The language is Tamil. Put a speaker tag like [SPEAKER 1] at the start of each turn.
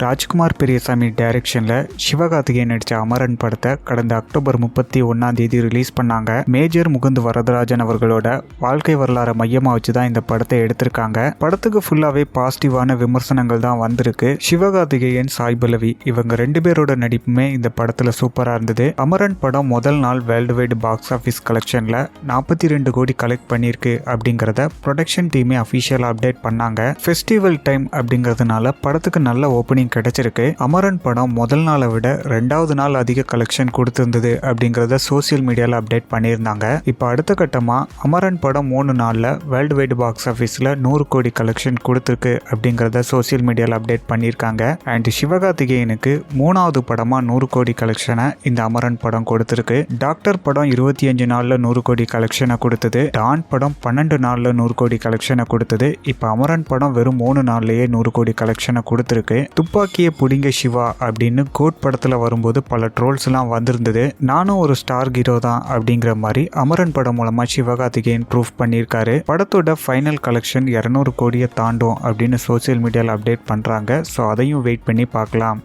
[SPEAKER 1] ராஜ்குமார் பெரியசாமி டைரக்ஷனில் சிவகார்த்திகேயன் நடித்த அமரன் படத்தை கடந்த அக்டோபர் 31 ரிலீஸ் பண்ணாங்க. மேஜர் முகுந்த் வரதராஜன் அவர்களோட வாழ்க்கை வரலாறை மையமாக வச்சு தான் இந்த படத்தை எடுத்திருக்காங்க. படத்துக்கு ஃபுல்லாகவே பாசிட்டிவான விமர்சனங்கள் தான் வந்திருக்கு. சிவகார்த்திகேயன், சாய் பல்லவி இவங்க 2 பேரோட நடிப்புமே இந்த படத்தில் சூப்பராக இருந்தது. அமரன் படம் முதல் நாள் வேர்ல்டு வைடு பாக்ஸ் ஆஃபீஸ் கலெக்ஷனில் 42 கோடி கலெக்ட் பண்ணியிருக்கு அப்படிங்கிறத ப்ரொடக்ஷன் டீமே அஃபிஷியலாக அப்டேட் பண்ணாங்க. ஃபெஸ்டிவல் டைம் அப்படிங்கிறதுனால படத்துக்கு நல்ல ஓப்பனிங் கிடைச்சிருக்கு. அமரன் படம் முதல் நாளை விட 2வது நாள் அதிக கலெக்ஷன் கொடுத்திருந்தது அப்படிங்கறத சோசியல் மீடியால அப்டேட் பண்ணியிருந்தாங்க. இப்போ அடுத்த கட்டமா அமரன் படம் 3 நாள்ல வேர்ல்டு வைடு பாக்ஸ் ஆஃபீஸ்ல 100 கோடி கலெக்ஷன் கொடுத்திருக்கு அப்படிங்கறத சோசியல் மீடியால அப்டேட் பண்ணியிருக்காங்க. அண்ட் சிவகார்த்திகேயனுக்கு 3வது படமா 100 கோடி கலெக்ஷனை இந்த அமரன் படம் கொடுத்திருக்கு. டாக்டர் படம் 25 நாள்ல 100 கோடி கலெக்ஷனை கொடுத்தது. டான் படம் 12 நாள்ல 100 கோடி கலெக்ஷனை கொடுத்தது. இப்போ அமரன் படம் வெறும் 3 நாள்லயே 100 கோடி கலெக்ஷனை கொடுத்திருக்கு. துப்பாக்கியை புடிங்க சிவா அப்படின்னு கோட் படத்துல வரும்போது பல ட்ரோல்ஸ் எல்லாம் வந்திருந்தது. நானும் ஒரு ஸ்டார் ஹீரோ தான் அப்படிங்கிற மாதிரி அமரன் படம் மூலமா சிவகார்த்திகேயன் ப்ரூஃப் பண்ணியிருக்காரு. படத்தோட ஃபைனல் கலெக்ஷன் 200 கோடியை தாண்டும் அப்படின்னு சோசியல் மீடியால அப்டேட் பண்றாங்க. ஸோ அதையும் வெயிட் பண்ணி பார்க்கலாம்.